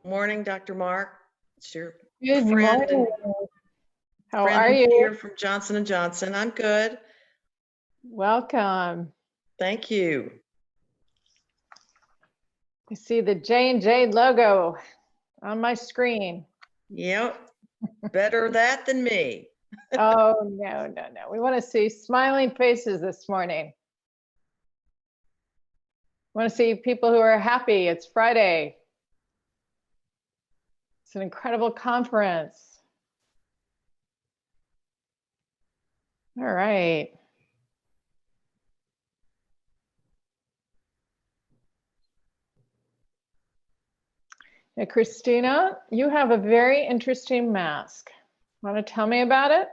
Morning, Dr. Mark. It's your Good friend morning. How are and you? peer from Johnson & Johnson. I'm good. Welcome. Thank you. I see the J&J logo on my screen. Yep. Better that than me. Oh, no. We want to see smiling faces this morning. We want to see people who are happy. It's Friday. It's an incredible conference. All right. Now, Christina, you have a very interesting mask. Want to tell me about it?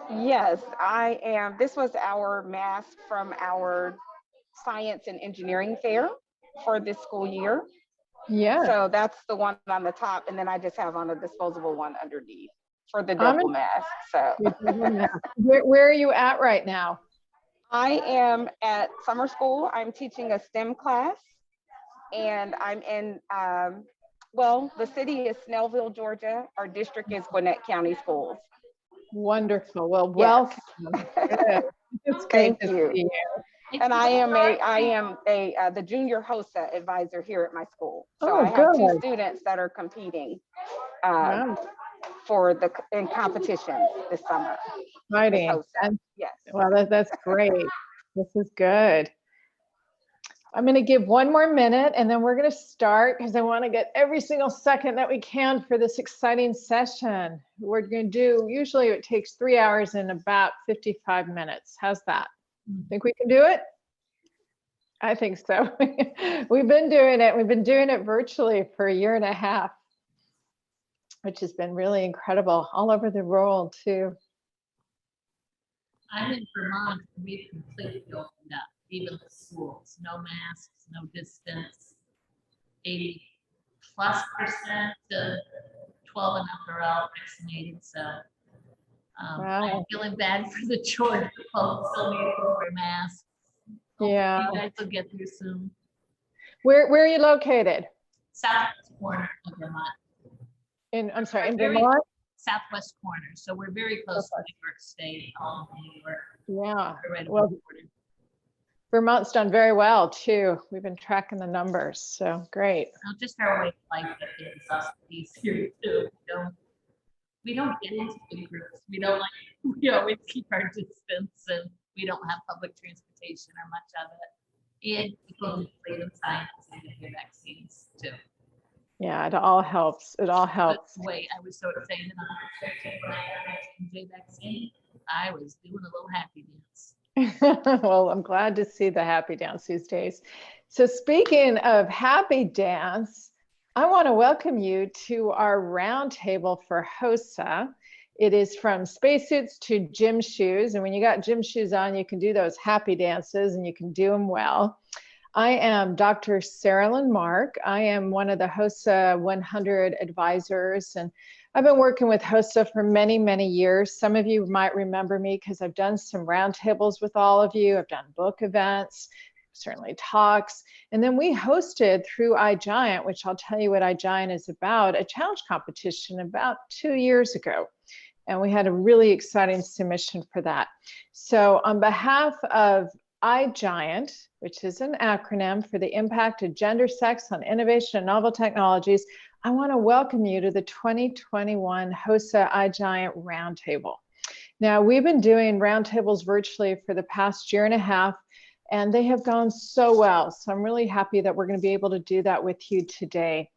Yes, I am. This was our mask from our science and engineering fair for this school year. Yeah. So that's the one on the top, and then I just have on a disposable one underneath for the double mask. So where are you at right now? I am at summer school. I'm teaching a STEM class, and I'm in, well, the city is Snellville, Georgia. Our district is Gwinnett County Schools. Wonderful. Well, welcome. Yes. It's great to see you. And I am the junior HOSA advisor here at my school. So I have good. 2 students that are competing for in competitions this summer. Exciting. Yes. Well, that's great. This is good. I'm going to give one more minute and then we're going to start because I want to get every single second that we can for this exciting session. We're going to do, usually it takes 3 hours and about 55 minutes. How's that? Think we can do it? I think so. We've been doing it. We've been doing it virtually for 1.5 years, which has been really incredible all over the world too. I'm in Vermont. We've completely opened up, even the schools. No masks, no distance. 80+% to 12 and up are all vaccinated. So Wow. I'm feeling bad for the Georgia folks still need to wear masks. Yeah. You guys will get through soon. Where are you located? Southwest corner of Vermont. I'm sorry, in Vermont? Southwest corner. So we're very close to New York State, all of New York. Yeah. Right, well, Vermont's done very well too. We've been tracking the numbers, so great. Just our way of life that is us easier too. We don't get into big groups. We always keep our distance, and we don't have public transportation or much of it. And people play in science and get their vaccines too. Yeah, it all helps. It all helps. Wait, I was sort of saying that when I got my J vaccine, I was doing a little happy dance. Well, I'm glad to see the happy dance these days. So speaking of happy dance, I want to welcome you to our roundtable for HOSA. It is from spacesuits to gym shoes. And when you got gym shoes on, you can do those happy dances and you can do them well. I am Dr. Sarah Lynn Mark. I am one of the HOSA 100 advisors, and I've been working with HOSA for many, many years. Some of you might remember me because I've done some roundtables with all of you. I've done book events, certainly talks. And then we hosted through iGiant, which I'll tell you what iGiant is about, a challenge competition about 2 years ago. And we had a really exciting submission for that. So on behalf of iGiant, which is an acronym for the impact of gender, sex on innovation and novel technologies, I want to welcome you to the 2021 HOSA iGiant Roundtable. Now, we've been doing roundtables virtually for the past 1.5 years, and they have gone so well. So I'm really happy that we're going to be able to do that with you today.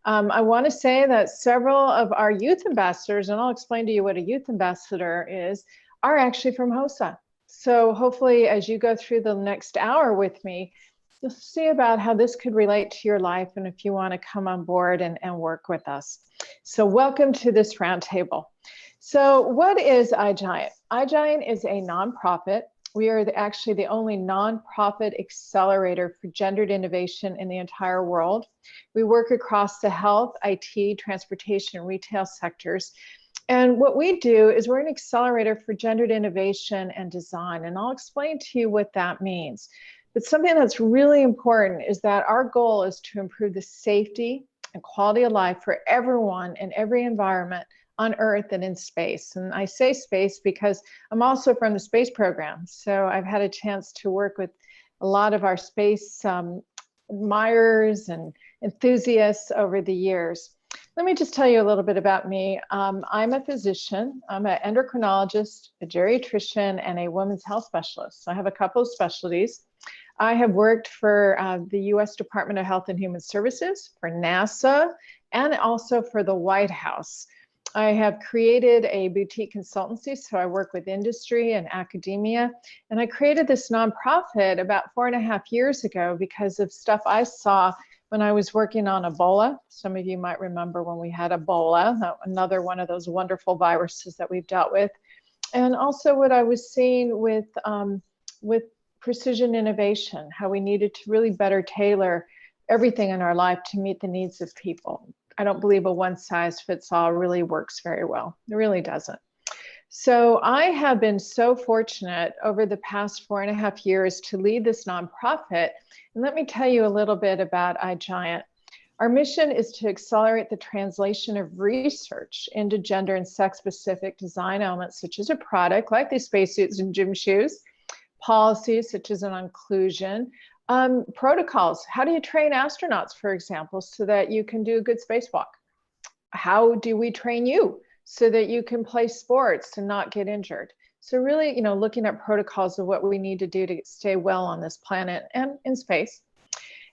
I want to say that several of our youth ambassadors, and I'll explain to you what a youth ambassador is, are actually from HOSA. So hopefully as you go through the next hour with me, you'll see about how this could relate to your life and if you want to come on board and work with us. So welcome to this roundtable. So what is iGiant? iGiant is a nonprofit. We are actually the only nonprofit accelerator for gendered innovation in the entire world. We work across the health, IT, transportation, and retail sectors. And what we do is we're an accelerator for gendered innovation and design. And I'll explain to you what that means. But something that's really important is that our goal is to improve the safety and quality of life for everyone in every environment on Earth and in space. And I say space because I'm also from the space program. So I've had a chance to work with a lot of our space admirers and enthusiasts over the years. Let me just tell you a little bit about me. I'm a physician. I'm an endocrinologist, a geriatrician, and a women's health specialist. So I have a couple of specialties. I have worked for the US Department of Health and Human Services, for NASA, and also for the White House. I have created a boutique consultancy, so I work with industry and academia. And I created this nonprofit about 4.5 years ago because of stuff I saw when I was working on Ebola. Some of you might remember when we had Ebola, another one of those wonderful viruses that we've dealt with. And also what I was seeing with precision innovation, how we needed to really better tailor everything in our life to meet the needs of people. I don't believe a one size fits all really works very well. It really doesn't. So I have been so fortunate over the past 4.5 years to lead this nonprofit. And let me tell you a little bit about iGiant. Our mission is to accelerate the translation of research into gender and sex specific design elements, such as a product like these spacesuits and gym shoes, policies such as an inclusion, protocols. How do you train astronauts, for example, so that you can do a good spacewalk? How do we train you so that you can play sports and not get injured? So really, you know, looking at protocols of what we need to do to stay well on this planet and in space.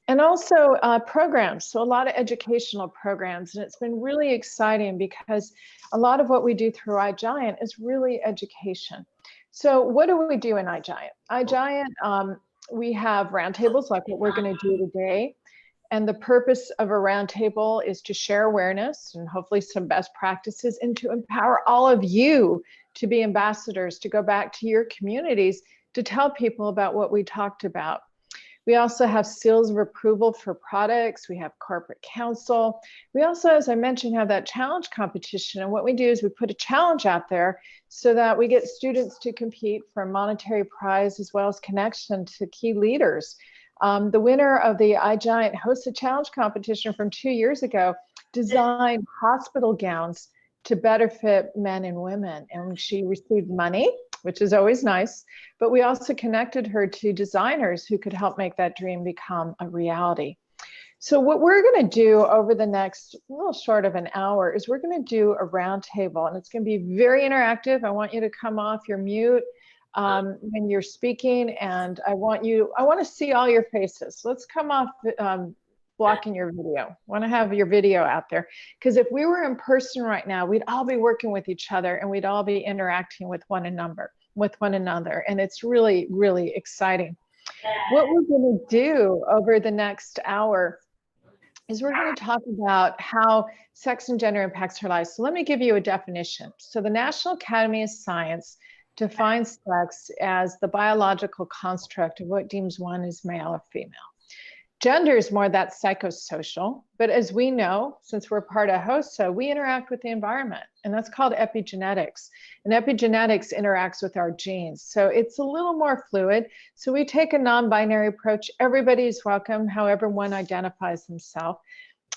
And also programs, so a lot of educational programs. And it's been really exciting because a lot of what we do through iGiant is really education. So what do we do in iGiant? iGiant, we have roundtables like what we're going to do today. And the purpose of a roundtable is to share awareness and hopefully some best practices and to empower all of you to be ambassadors, to go back to your communities, to tell people about what we talked about. We also have seals of approval for products. We have corporate counsel. We also, as I mentioned, have that challenge competition. And what we do is we put a challenge out there so that we get students to compete for a monetary prize as well as connection to key leaders. The winner of the iGiant HOSA Challenge competition from 2 years ago designed hospital gowns to better fit men and women. And she received money, which is always nice, but we also connected her to designers who could help make that dream become a reality. So what we're going to do over the next little short of an hour is we're going to do a roundtable, and it's going to be very interactive. I want you to come off your mute when you're speaking, and I want to see all your faces. So let's come off blocking your video. I want to have your video out there, because if we were in person right now, we'd all be working with each other and we'd all be interacting with one another, and it's really, really exciting. What we're going to do over the next hour is we're going to talk about how sex and gender impacts our lives. So let me give you a definition. So the National Academy of Science defines sex as the biological construct of what deems one as male or female. Gender is more that psychosocial, but as we know, since we're part of HOSA, we interact with the environment, and that's called epigenetics. And epigenetics interacts with our genes. So it's a little more fluid. So we take a non-binary approach. Everybody is welcome, however one identifies themselves.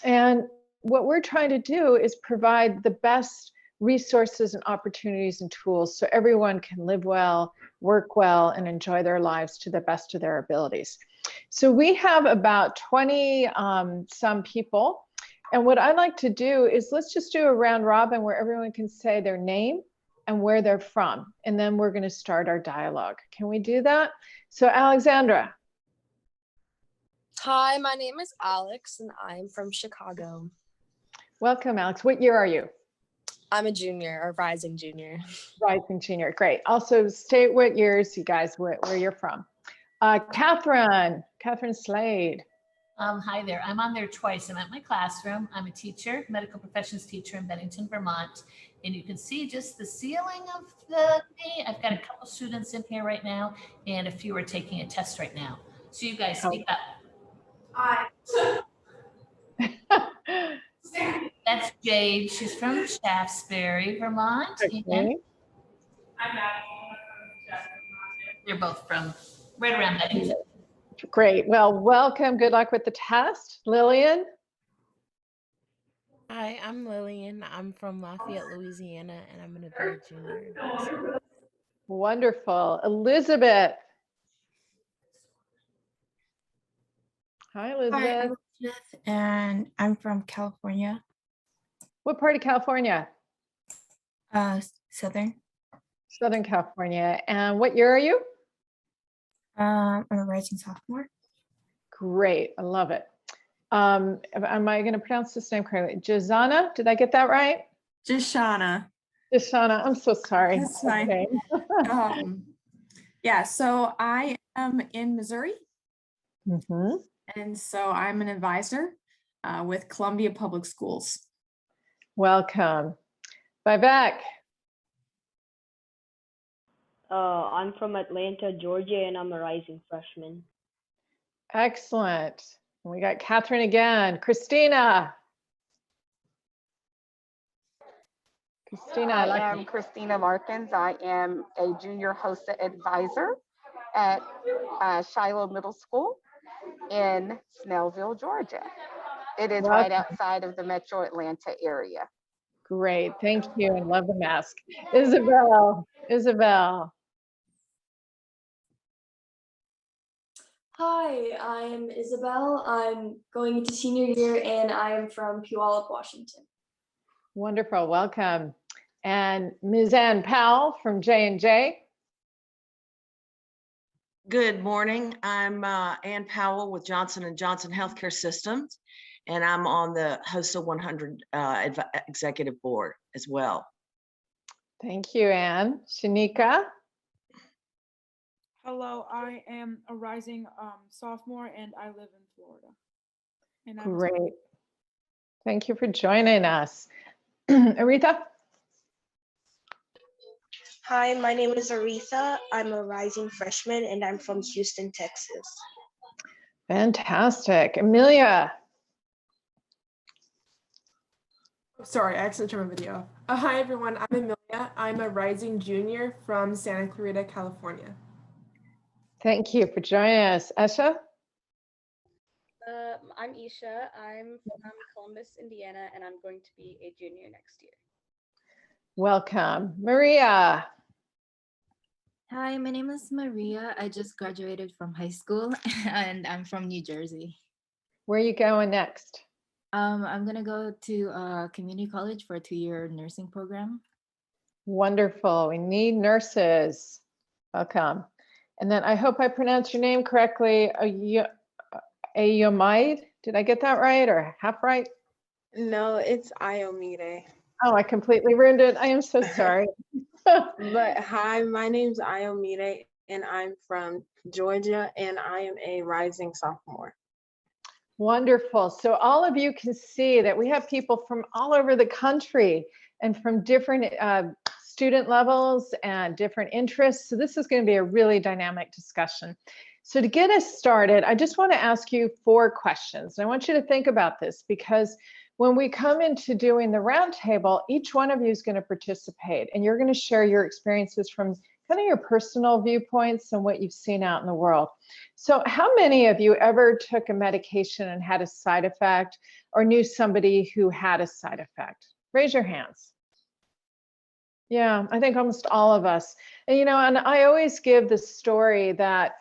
And what we're trying to do is provide the best resources and opportunities and tools so everyone can live well, work well, and enjoy their lives to the best of their abilities. So we have about 20 some people. And what I'd like to do is let's just do a round robin where everyone can say their name and where they're from. And then we're going to start our dialogue. Can we do that? So Alexandra. Hi, my name is Alex and I'm from Chicago. Welcome, Alex. What year are you? I'm a junior, or rising junior. Rising junior, great. Also state what years, you guys, where you're from. Catherine Slade. Hi there. I'm on there twice. I'm at my classroom. I'm a teacher, medical professions teacher in Bennington, Vermont. And you can see just the ceiling of me. I've got a couple students in here right now, and a few are taking a test right now. So you guys speak up. Hi. That's Jade. She's from Shaftesbury, Vermont. Okay. And they're both from right around Bennington. Great. Well, welcome. Good luck with the test. Lillian? Hi, I'm Lillian. I'm from Lafayette, Louisiana, and I'm going to be a junior in high school. Wonderful. Elizabeth? Hi, Hi, Elizabeth. I'm Elizabeth, and I'm from California, What part of California? Southern. Southern California. And what year are you? I'm a rising sophomore. Great. I love it. Am I going to pronounce this name correctly? Jazana? Did I get that right? Jashana. Jashana. I'm so sorry. That's fine. Okay. Yeah, so I am in Missouri, Mhm. and so I'm an advisor with Columbia Public Schools. Welcome. Vivek? I'm from Atlanta, Georgia, and I'm a rising freshman. Excellent. We got Catherine again. Christina? Christina, I am Christina Larkins. I am a junior HOSA advisor at Shiloh Middle School in Snellville, Georgia. It is right outside of the metro Atlanta area. Great. Thank you. And love the mask. Isabel? Isabel? Hi, I'm Isabel. I'm going into senior year and I'm from Puyallup, Washington. Wonderful. Welcome. And Ms. Ann Powell from J&J. Good morning. I'm Ann Powell with Johnson & Johnson Healthcare Systems, and I'm on the HOSA 100 Executive Board as well. Thank you, Ann. Shanika? Hello, I am a rising sophomore and I live in Florida. And Great. Thank you for joining us. Aretha? Hi, my name is Aretha. I'm a rising freshman and I'm from Houston, Texas. Fantastic. Amelia? Sorry, I accidentally turned my video off. Hi, everyone. I'm Amelia. I'm a rising junior from Santa Clarita, California. Thank you for joining us. Esha? I'm Isha. I'm from Columbus, Indiana, and I'm going to be a junior next year. Welcome. Maria? Hi, my name is Maria. I just graduated from high school and I'm from New Jersey. Where are you going next? I'm going to go to community college for a 2-year nursing program. Wonderful. We need nurses. Welcome. And then I hope I pronounced your name correctly. Ayomide? Did I get that right or half right? No, it's Ayomide. Oh, I completely ruined it. I am so sorry. But hi, my name's Ayomide and I'm from Georgia and I am a rising sophomore. Wonderful. So all of you can see that we have people from all over the country and from different student levels and different interests. So this is going to be a really dynamic discussion. So to get us started, I just want to ask you 4 questions. And I want you to think about this because when we come into doing the roundtable, each one of you is going to participate and you're going to share your experiences from kind of your personal viewpoints and what you've seen out in the world. So how many of you ever took a medication and had a side effect or knew somebody who had a side effect? Raise your hands. Yeah, I think almost all of us. And, you know, and I always give the story that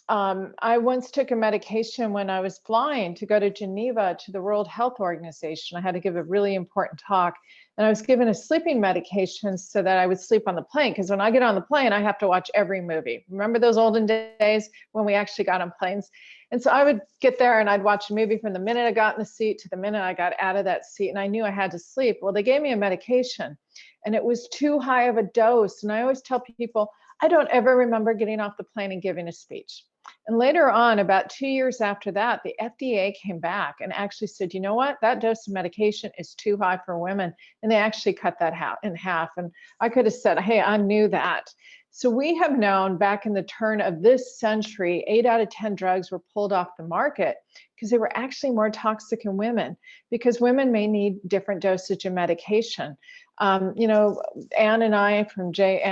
I once took a medication when I was flying to go to Geneva to the World Health Organization. I had to give a really important talk and I was given a sleeping medication so that I would sleep on the plane. Because when I get on the plane, I have to watch every movie. Remember those olden days when we actually got on planes? And so I would get there and I'd watch a movie from the minute I got in the seat to the minute I got out of that seat, and I knew I had to sleep. Well, they gave me a medication and it was too high of a dose. And I always tell people, I don't ever remember getting off the plane and giving a speech. And later on, about 2 years after that, the FDA came back and actually said, you know what, that dose of medication is too high for women. And they actually cut that in half. And I could have said, hey, I knew that. So we have known back in the turn of this century, 8 out of 10 drugs were pulled off the market because they were actually more toxic in women, because women may need different dosage of medication. You know, Ann and I from J&J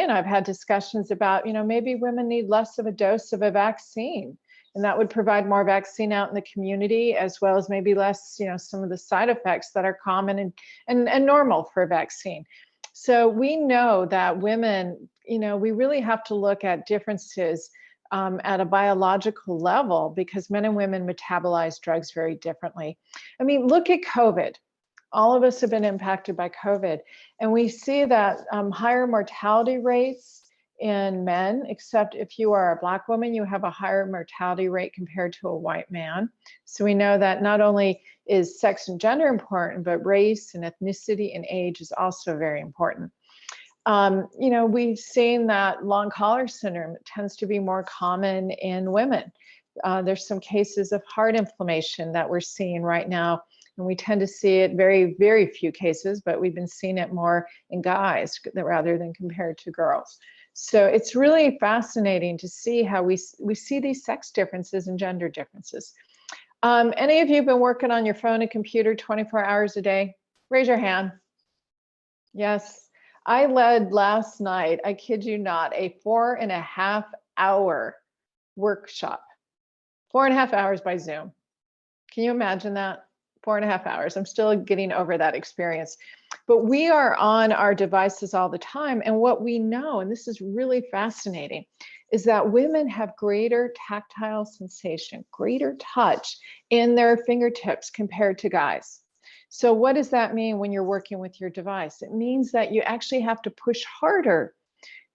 and I've had discussions about, you know, maybe women need less of a dose of a vaccine, and that would provide more vaccine out in the community, as well as maybe less, you know, some of the side effects that are common and normal for a vaccine. So we know that women, you know, we really have to look at differences at a biological level, because men and women metabolize drugs very differently. I mean, look at COVID. All of us have been impacted by COVID, and we see that higher mortality rates in men, except if you are a Black woman, you have a higher mortality rate compared to a white man. So we know that not only is sex and gender important, but race and ethnicity and age is also very important. You know, we've seen that long collar syndrome tends to be more common in women. There's some cases of heart inflammation that we're seeing right now, and we tend to see it very, very few cases, but we've been seeing it more in guys rather than compared to girls. So it's really fascinating to see how we see these sex differences and gender differences. Any of you been working on your phone and computer 24 hours a day? Raise your hand. Yes. I led last night, I kid you not, a 4.5 hour workshop. 4.5 hours by Zoom. Can you imagine that? 4.5 hours. I'm still getting over that experience. But we are on our devices all the time. And what we know, and this is really fascinating, is that women have greater tactile sensation, greater touch in their fingertips compared to guys. So what does that mean when you're working with your device? It means that you actually have to push harder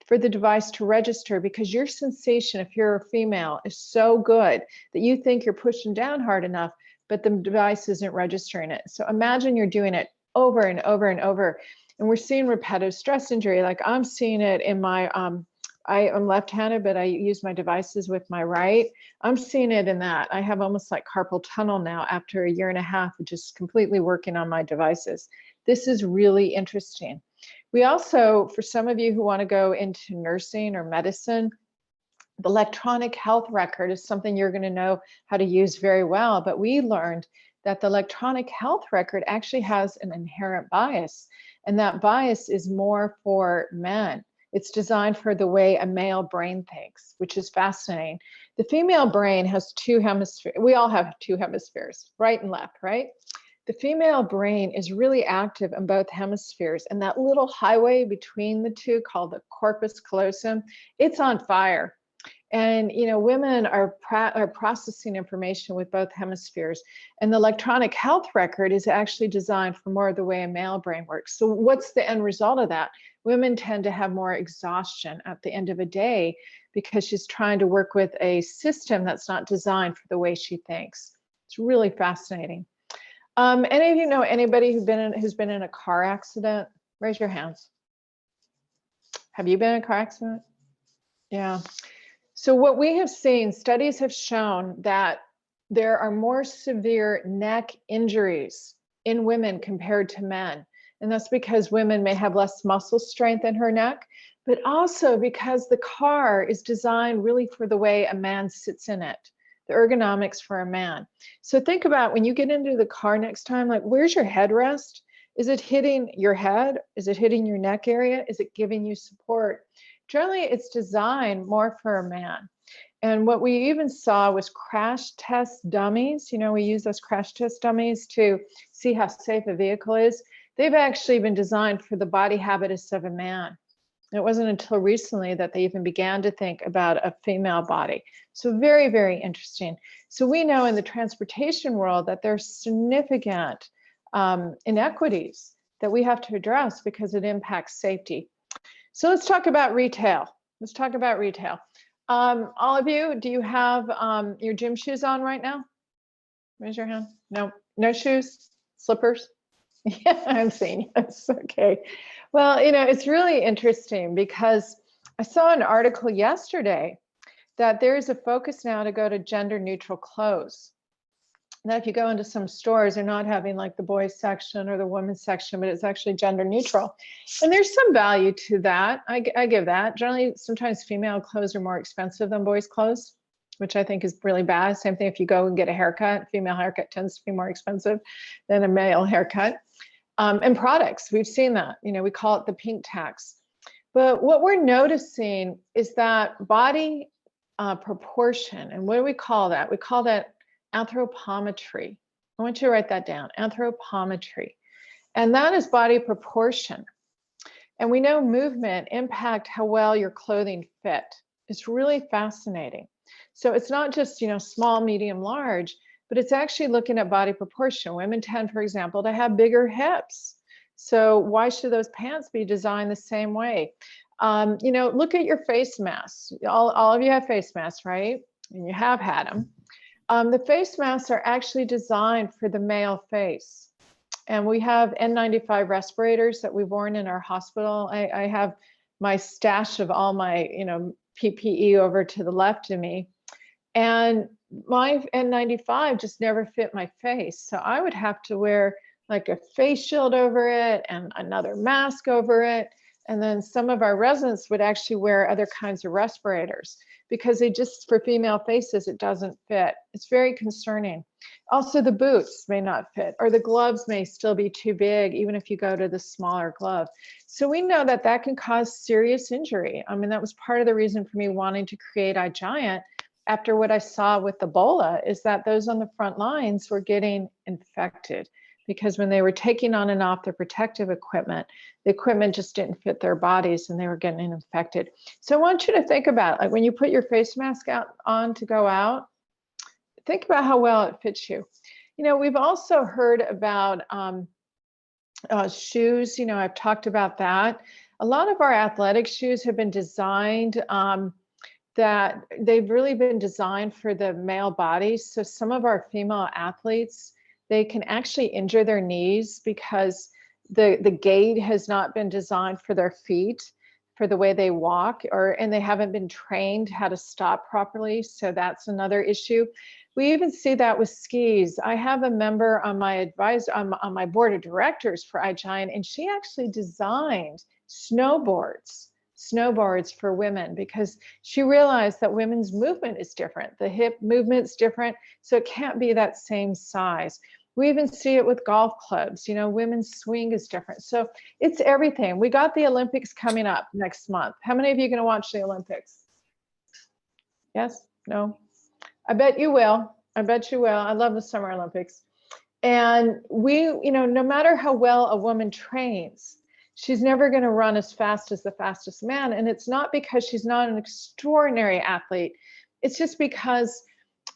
for the device to register, because your sensation, if you're a female, is so good that you think you're pushing down hard enough, but the device isn't registering it. So imagine you're doing it over and over and over. And we're seeing repetitive stress injury. Like I'm seeing it in my, I am left-handed, but I use my devices with my right. I'm seeing it in that. I have almost like carpal tunnel now after 1.5 years of just completely working on my devices. This is really interesting. We also, for some of you who want to go into nursing or medicine, the electronic health record is something you're going to know how to use very well. But we learned that the electronic health record actually has an inherent bias, and that bias is more for men. It's designed for the way a male brain thinks, which is fascinating. The female brain has 2 hemispheres. We all have 2 hemispheres, right and left, right? The female brain is really active in both hemispheres, and that little highway between the two called the corpus callosum, it's on fire. And you know, women are processing information with both hemispheres, and the electronic health record is actually designed for more of the way a male brain works. So what's the end result of that? Women tend to have more exhaustion at the end of a day because she's trying to work with a system that's not designed for the way she thinks. It's really fascinating. Any of you know anybody who's been in a car accident? Raise your hands. Have you been in a car accident? Yeah. So what we have seen, studies have shown that there are more severe neck injuries in women compared to men. And that's because women may have less muscle strength in her neck, but also because the car is designed really for the way a man sits in it, the ergonomics for a man. So think about when you get into the car next time, like, where's your headrest? Is it hitting your head? Is it hitting your neck area? Is it giving you support? Generally, it's designed more for a man. And what we even saw was crash test dummies. You know, we use those crash test dummies to see how safe a vehicle is. They've actually been designed for the body habitus of a man. It wasn't until recently that they even began to think about a female body. So very, very interesting. So we know in the transportation world that there's significant inequities that we have to address because it impacts safety. So let's talk about retail. Let's talk about retail. All of you, do you have your gym shoes on right now? Raise your hand. No, no shoes, slippers? Yeah, I'm seeing yes. Okay. Well, you know, it's really interesting because I saw an article yesterday that there's a focus now to go to gender neutral clothes. Now, if you go into some stores, they're not having like the boys section or the women's section, but it's actually gender neutral. And there's some value to that. I give that. Generally, sometimes female clothes are more expensive than boys' clothes, which I think is really bad. Same thing if you go and get a haircut, female haircut tends to be more expensive than a male haircut. And products, we've seen that, we call it the pink tax. But what we're noticing is that body proportion, and what do we call that? We call that anthropometry. I want you to write that down, anthropometry. And that is body proportion. And we know movement impact how well your clothing fit. It's really fascinating. So it's not just, small, medium, large, but it's actually looking at body proportion. Women tend, for example, to have bigger hips. So why should those pants be designed the same way? Look at your face masks. All of you have face masks, right? And you have had them. The face masks are actually designed for the male face. And we have N95 respirators that we've worn in our hospital. I have my stash of all my, PPE over to the left of me. And my N95 just never fit my face. So I would have to wear like a face shield over it and another mask over it. And then some of our residents would actually wear other kinds of respirators because for female faces, it doesn't fit. It's very concerning. Also, the boots may not fit, or the gloves may still be too big, even if you go to the smaller glove. So we know that that can cause serious injury. I mean, that was part of the reason for me wanting to create iGiant after what I saw with Ebola, is that those on the front lines were getting infected because when they were taking on and off their protective equipment, the equipment just didn't fit their bodies and they were getting infected. So I want you to think about, like, when you put your face mask on to go out, think about how well it fits you. We've also heard about shoes. I've talked about that. A lot of our athletic shoes have been designed that they've really been designed for the male body. So some of our female athletes, they can actually injure their knees because the gait has not been designed for their feet, for the way they walk, and they haven't been trained how to stop properly. So that's another issue. We even see that with skis. I have a member on my on my board of directors for iGiant, and she actually designed snowboards for women because she realized that women's movement is different. The hip movement's different, so it can't be that same size. We even see it with golf clubs. Women's swing is different. So it's everything. We got the Olympics coming up next month. How many of you are going to watch the Olympics? Yes? No? I bet you will. I bet you will. I love the Summer Olympics. And no matter how well a woman trains, she's never going to run as fast as the fastest man. And it's not because she's not an extraordinary athlete. It's just because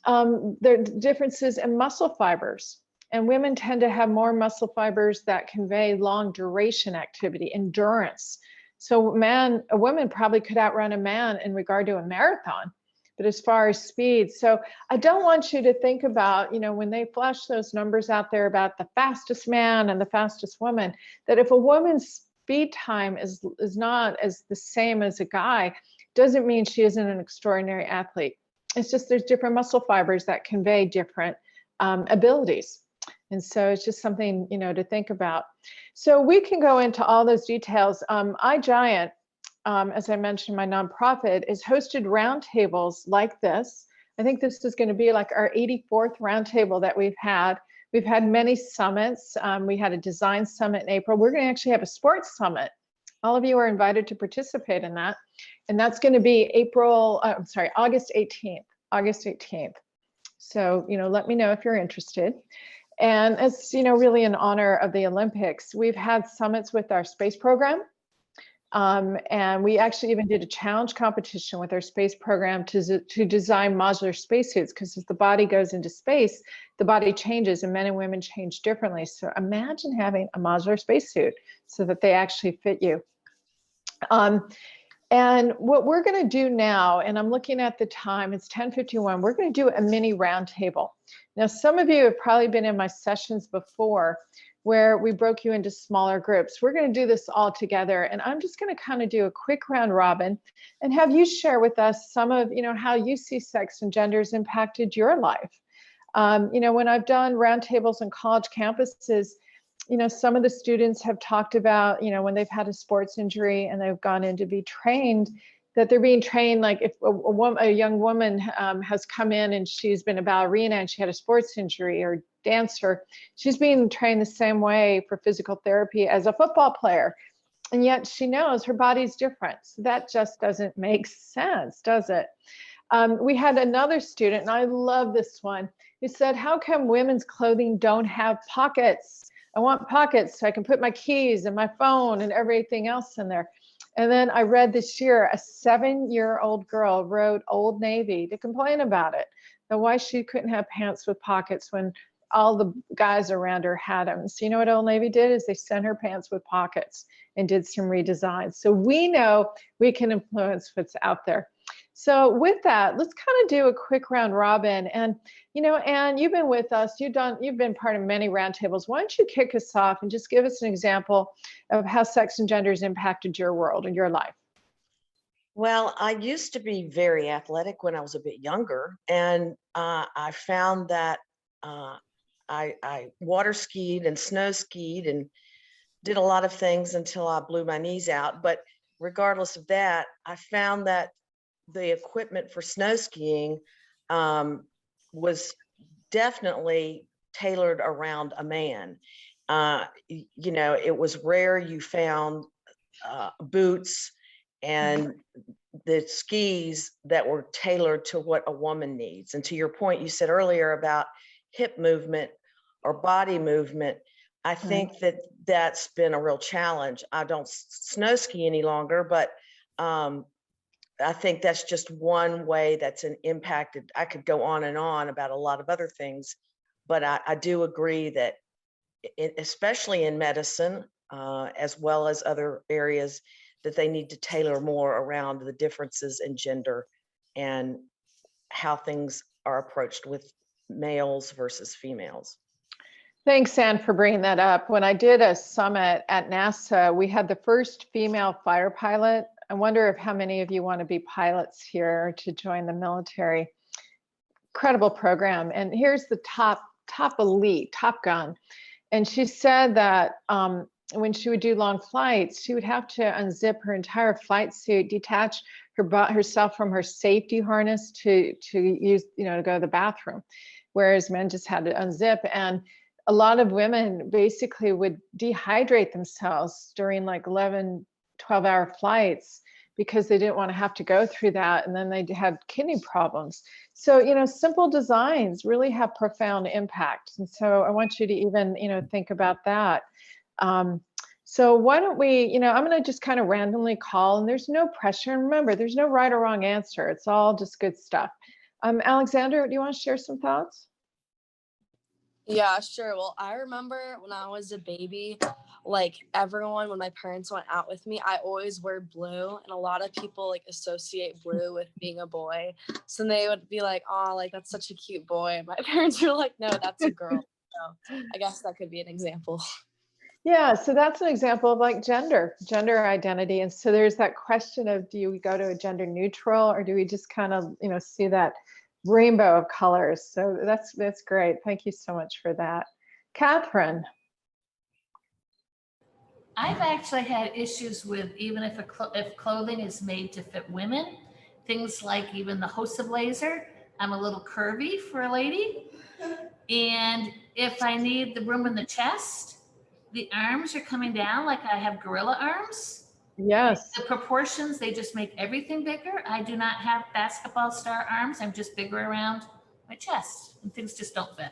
there are differences in muscle fibers. And women tend to have more muscle fibers that convey long duration activity, endurance. So a woman probably could outrun a man in regard to a marathon, but as far as speed. So I don't want you to think about, when they flash those numbers out there about the fastest man and the fastest woman, that if a woman's speed time is not as the same as a guy, doesn't mean she isn't an extraordinary athlete. It's just there's different muscle fibers that convey different abilities. And so it's just something, to think about. So we can go into all those details. iGiant, as I mentioned, my nonprofit, is hosted roundtables like this. I think this is going to be like our 84th roundtable that we've had. We've had many summits. We had a design summit in April. We're going to actually have a sports summit. All of you are invited to participate in that. And that's going to be August 18th. August 18th. So, let me know if you're interested. And it's, really in honor of the Olympics. We've had summits with our space program. And we actually even did a challenge competition with our space program to design modular spacesuits, because as the body goes into space, the body changes and men and women change differently. So imagine having a modular spacesuit so that they actually fit you. And what we're going to do now, and I'm looking at the time, it's 10:51, we're going to do a mini roundtable. Now, some of you have probably been in my sessions before where we broke you into smaller groups. We're going to do this all together, and I'm just going to kind of do a quick round robin and have you share with us some of, how you see sex and genders impacted your life. When I've done roundtables on college campuses, some of the students have talked about, when they've had a sports injury and they've gone in to be trained, that they're being trained, like if a young woman has come in and she's been a ballerina and she had a sports injury, or dancer, she's being trained the same way for physical therapy as a football player. And yet she knows her body's different. So that just doesn't make sense, does it? We had another student, and I love this one, who said, how come women's clothing don't have pockets? I want pockets so I can put my keys and my phone and everything else in there. And then I read this year, a 7-year-old girl wrote Old Navy to complain about it, and why she couldn't have pants with pockets when all the guys around her had them. So you know what Old Navy did is they sent her pants with pockets and did some redesigns. So we know we can influence what's out there. So with that, let's kind of do a quick round robin. And, you know, Anne, you've been with us, you've been part of many roundtables. Why don't you kick us off and just give us an example of how sex and gender has impacted your world and your life? Well, I used to be very athletic when I was a bit younger, and I found that I water skied and snow skied and did a lot of things until I blew my knees out. But regardless of that, I found that the equipment for snow skiing was definitely tailored around a man. You know, it was rare you found boots and the skis that were tailored to what a woman needs. And to your point, you said earlier about hip movement or body movement, I think that that's been a real challenge. I don't snow ski any longer, but I think that's just one way that's impacted. I could go on and on about a lot of other things, but I do agree that especially in medicine, as well as other areas, that they need to tailor more around the differences in gender and how things are approached with males versus females. Thanks, Anne, for bringing that up. When I did a summit at NASA, we had the first female fighter pilot. I wonder if how many of you want to be pilots here to join the military. Incredible program. And here's the top elite, Top Gun. And she said that when she would do long flights, she would have to unzip her entire flight suit, detach herself from her safety harness to use, you know, to go to the bathroom, whereas men just had to unzip. And a lot of women basically would dehydrate themselves during like 11, 12-hour flights because they didn't want to have to go through that. And then they had kidney problems. So, you know, simple designs really have profound impact. And so I want you to even, you know, think about that. So why don't we, you know, I'm going to just kind of randomly call, and there's no pressure. And remember, there's no right or wrong answer. It's all just good stuff. Alexander, do you want to share some thoughts? Yeah, sure. Well, I remember when I was a baby, like everyone, when my parents went out with me, I always wear blue, and a lot of people like associate blue with being a boy. So they would be like, oh, like that's such a cute boy. And my parents were like, no, that's a girl. So I guess that could be an example. Yeah, so that's an example of like gender identity. And so there's that question of, do we go to a gender neutral, or do we just kind of, you know, see that rainbow of colors? So that's great. Thank you so much for that. Catherine. I've actually had issues with, even if clothing is made to fit women, things like even the HOSA blazer. I'm a little curvy for a lady. And if I need the room in the chest, the arms are coming down like I have gorilla arms. Yes. The proportions, they just make everything bigger. I do not have basketball star arms. I'm just bigger around my chest, and things just don't fit.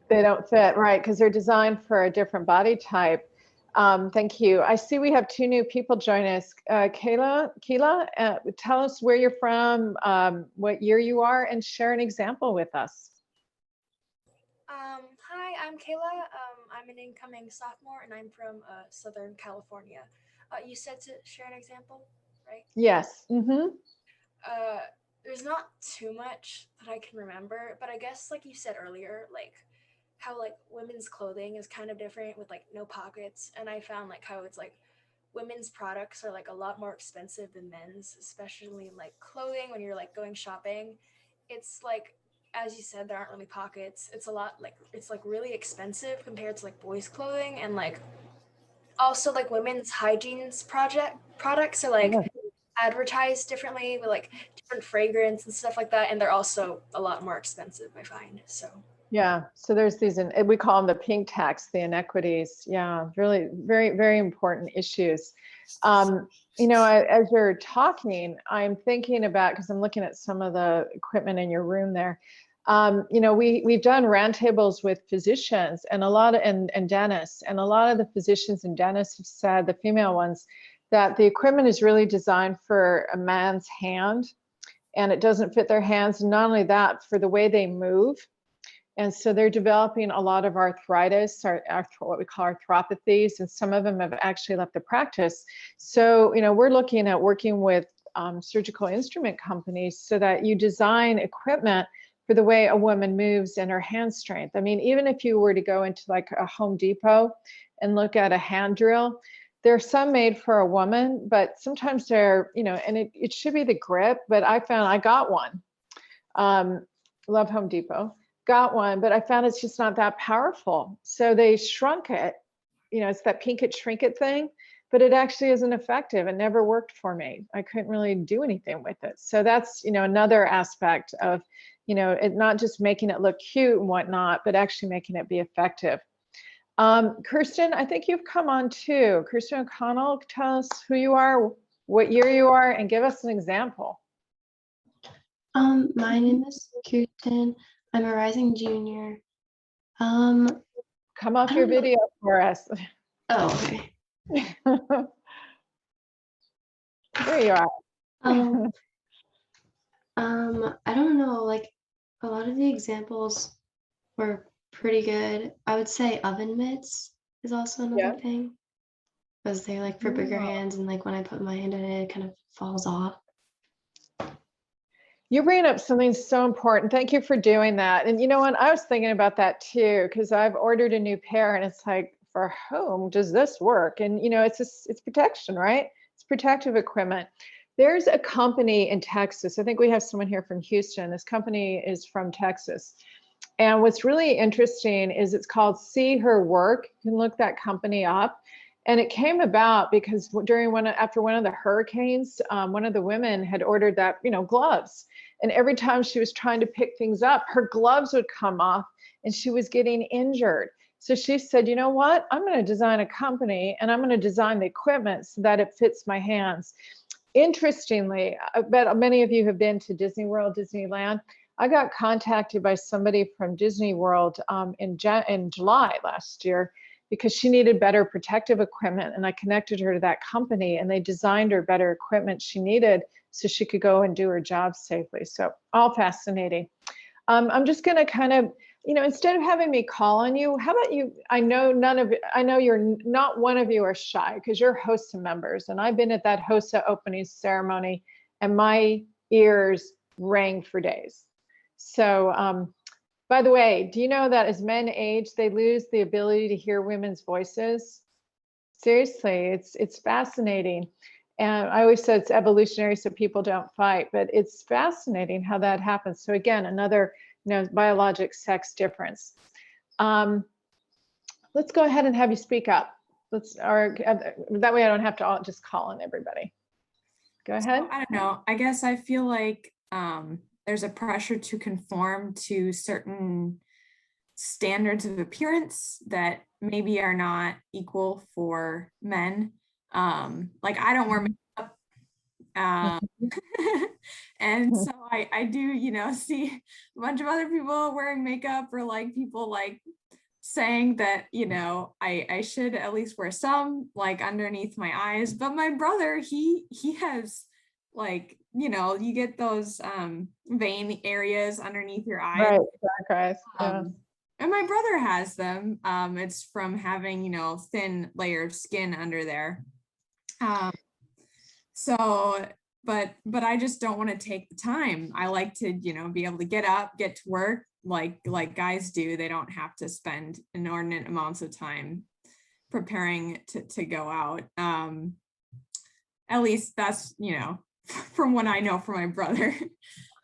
They don't fit, right, because they're designed for a different body type. Thank you. I see we have two new people join us. Kayla, tell us where you're from, what year you are, and share an example with us. Hi, I'm Kayla. I'm an incoming sophomore, and I'm from Southern California. You said to share an example, right? Yes. Mm-hmm. There's not too much that I can remember, but I guess like you said earlier, like how like women's clothing is kind of different with like no pockets, and I found like how it's like women's products are like a lot more expensive than men's, especially like clothing when you're like going shopping. It's like, as you said, there aren't really pockets. It's a lot like, it's like really expensive compared to like boys' clothing, and like also like women's hygiene's products are like advertised differently with like different fragrance and stuff like that, and they're also a lot more expensive, I find. So yeah, so there's these, we call them the pink tax, the inequities. Yeah, really very, very important issues. You know, as you're talking, I'm thinking about, because I'm looking at some of the equipment in your room there. You know, we've done roundtables with physicians and a lot of, and dentists, and a lot of the physicians and dentists have said, the female ones, that the equipment is really designed for a man's hand, and it doesn't fit their hands. And not only that, for the way they move. And so they're developing a lot of arthritis, or what we call arthropathies, and some of them have actually left the practice. So, you know, we're looking at working with surgical instrument companies so that you design equipment for the way a woman moves and her hand strength. I mean, even if you were to go into like a Home Depot and look at a hand drill, there are some made for a woman, but sometimes they're, you know, and it should be the grip, but I found, I got one, love Home Depot, got one, but I found it's just not that powerful. So they shrunk it, you know, it's that pink it, shrink it thing, but it actually isn't effective. It never worked for me. I couldn't really do anything with it. So that's, you know, another aspect of, you know, it not just making it look cute and whatnot, but actually making it be effective. Kirsten, I think you've come on too. Kirsten O'Connell, tell us who you are, what year you are, and give us an example. My name is Kirsten. I'm a rising junior. Come off your video for us. Oh, okay. There you are. I don't know, like a lot of the examples were pretty good. I would say oven mitts is also another thing, because they're like for bigger hands, and like when I put my hand in it, it kind of falls off. You bring up something so important. Thank you for doing that. And you know what? I was thinking about that too, because I've ordered a new pair, and it's like, for whom does this work? And you know, it's protection, right? It's protective equipment. There's a company in Texas. I think we have someone here from Houston. This company is from Texas. And what's really interesting is it's called See Her Work. You can look that company up. And it came about because after one of the hurricanes, one of the women had ordered that, you know, gloves. And every time she was trying to pick things up, her gloves would come off and she was getting injured. So she said, you know what, I'm going to design a company, and I'm going to design the equipment so that it fits my hands. Interestingly, I bet many of you have been to Disney World, Disneyland. I got contacted by somebody from Disney World in July last year, because she needed better protective equipment, and I connected her to that company, and they designed her better equipment she needed so she could go and do her job safely. So all fascinating. I'm just going to kind of, you know, instead of having me call on you, how about you? I know you're not one of you are shy, because you're HOSA members, and I've been at that HOSA opening ceremony and my ears rang for days. So, by the way, do you know that as men age, they lose the ability to hear women's voices? Seriously, it's fascinating. And I always said it's evolutionary so people don't fight, but it's fascinating how that happens. So again, another, you know, biologic sex difference. Let's go ahead and have you speak up. That way I don't have to all just call on everybody. Go ahead. So, I don't know. I guess I feel like there's a pressure to conform to certain standards of appearance that maybe are not equal for men. Like I don't wear makeup. And so I do, you know, see a bunch of other people wearing makeup, or like people like saying that, you know, I should at least wear some like underneath my eyes. But my brother, he has like, you know, you get those vein areas underneath your eyes. Right, dark eyes. Yeah. And my brother has them. It's from having, you know, thin layer of skin under there. So, but I just don't want to take the time. I like to, you know, be able to get up, get to work like guys do. They don't have to spend inordinate amounts of time preparing to go out. At least that's, you know, from what I know from my brother.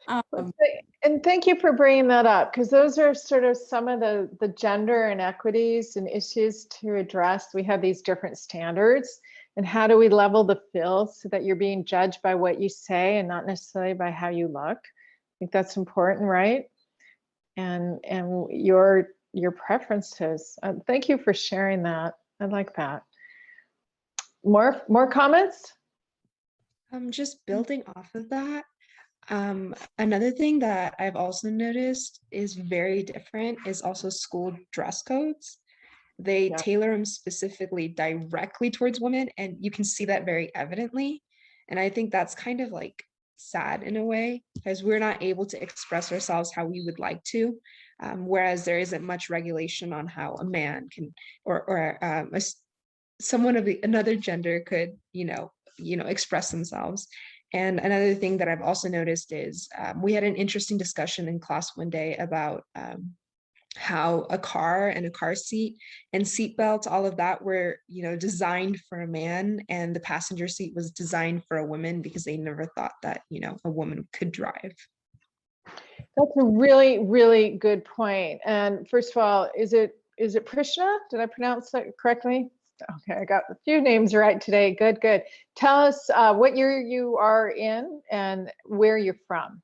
And thank you for bringing that up, because those are sort of some of the gender inequities and issues to address. We have these different standards. And how do we level the field so that you're being judged by what you say and not necessarily by how you look? I think that's important, right? And your preferences. Thank you for sharing that. I like that. More comments? Just building off of that, another thing that I've also noticed is very different is also school dress codes. They tailor them specifically directly towards women, and you can see that very evidently. And I think that's kind of like sad in a way, because we're not able to express ourselves how we would like to, whereas there isn't much regulation on how a man can, or someone of another gender could, express themselves. And another thing that I've also noticed is we had an interesting discussion in class one day about how a car and a car seat and seat belts, all of that were, designed for a man, and the passenger seat was designed for a woman because they never thought that, a woman could drive. That's a really, really good point. And first of all, is it Prishna? Did I pronounce that correctly? Okay, I got a few names right today. Good, good. Tell us what year you are in and where you're from.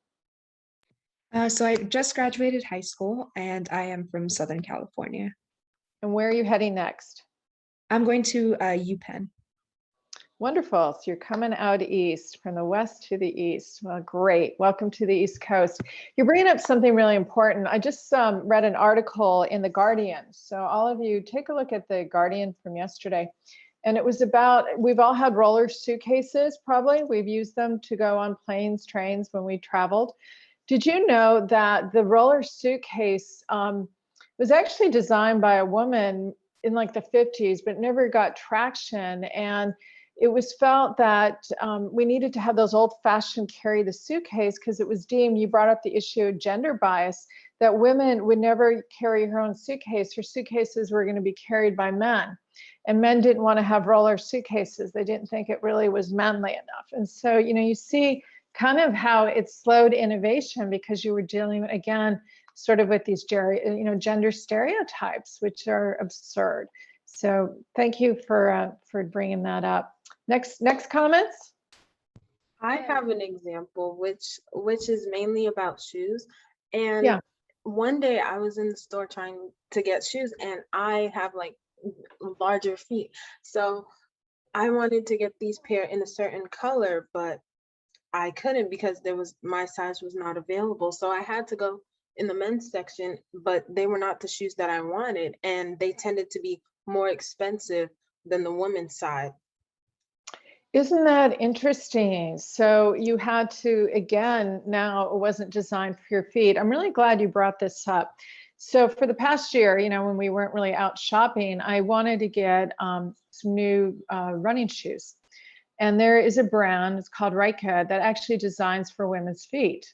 So I just graduated high school, and I am from Southern California. And where are you heading next? I'm going to UPenn. Wonderful. So you're coming out east, from the west to the east. Well, great. Welcome to the East Coast. You're bringing up something really important. I just read an article in The Guardian. So all of you take a look at The Guardian from yesterday. And it was about, we've all had roller suitcases, probably. We've used them to go on planes, trains when we traveled. Did you know that the roller suitcase was actually designed by a woman in like the 50s, but never got traction? And it was felt that we needed to have those old-fashioned carry the suitcase, because it was deemed, you brought up the issue of gender bias, that women would never carry her own suitcase. Her suitcases were going to be carried by men. And men didn't want to have roller suitcases. They didn't think it really was manly enough. And so, you see kind of how it slowed innovation, because you were dealing, again, sort of with these gender stereotypes, which are absurd. So thank you for bringing that up. Next comments. I have an example, which is mainly about shoes. And one day I was in the store trying to get shoes, and I have like larger feet. So I wanted to get these pair in a certain color, but I couldn't because my size was not available. So I had to go in the men's section, but they were not the shoes that I wanted, and they tended to be more expensive than the women's side. Isn't that interesting? So you had to, again, now it wasn't designed for your feet. I'm really glad you brought this up. So for the past year, when we weren't really out shopping, I wanted to get some new running shoes. And there is a brand, it's called Rika, that actually designs for women's feet.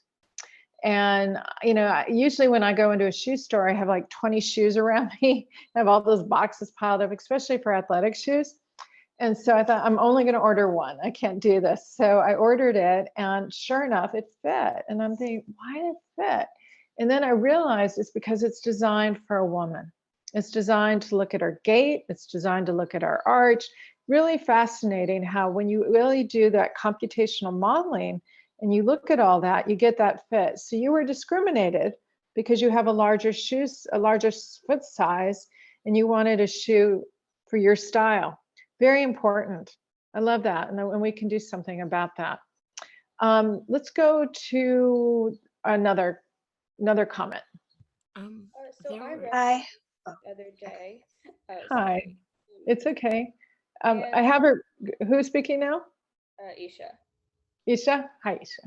And, usually when I go into a shoe store, I have like 20 shoes around me. I have all those boxes piled up, especially for athletic shoes. And so I thought, I'm only going to order one. I can't do this. So I ordered it, and sure enough, it fit. And I'm thinking, why did it fit? And then I realized it's because it's designed for a woman. It's designed to look at our gait. It's designed to look at our arch. Really fascinating how when you really do that computational modeling and you look at all that, you get that fit. So you were discriminated because you have a larger foot size, and you wanted a shoe for your style. Very important. I love that. And we can do something about that. Let's go to another comment. So I read Hi. the other day. Hi. It's okay. I have her. Who's speaking now? Isha. Isha? Hi, Isha.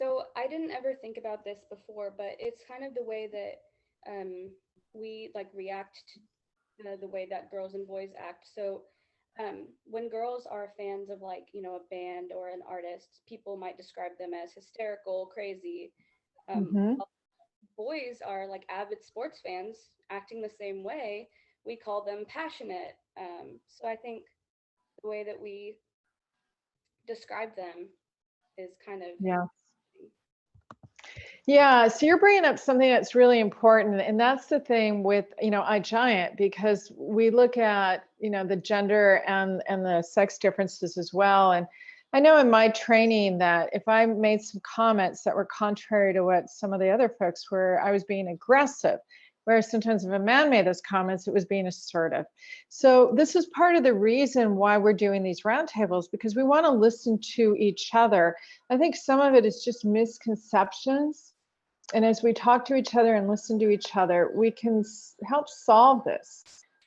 So I didn't ever think about this before, but it's kind of the way that we like react to the way that girls and boys act. So when girls are fans of like, a band or an artist, people might describe them as hysterical, crazy. Boys are like avid sports fans acting the same way. We call them passionate. So I think the way that we describe them is kind of Yeah, so you're bringing up something that's really important, and that's the thing with, iGiant, because we look at, you know, the gender and the sex differences as well. And I know in my training that if I made some comments that were contrary to what some of the other folks were, I was being aggressive. Whereas sometimes if a man made those comments, it was being assertive. So this is part of the reason why we're doing these roundtables, because we want to listen to each other. I think some of it is just misconceptions. And as we talk to each other and listen to each other, we can help solve this.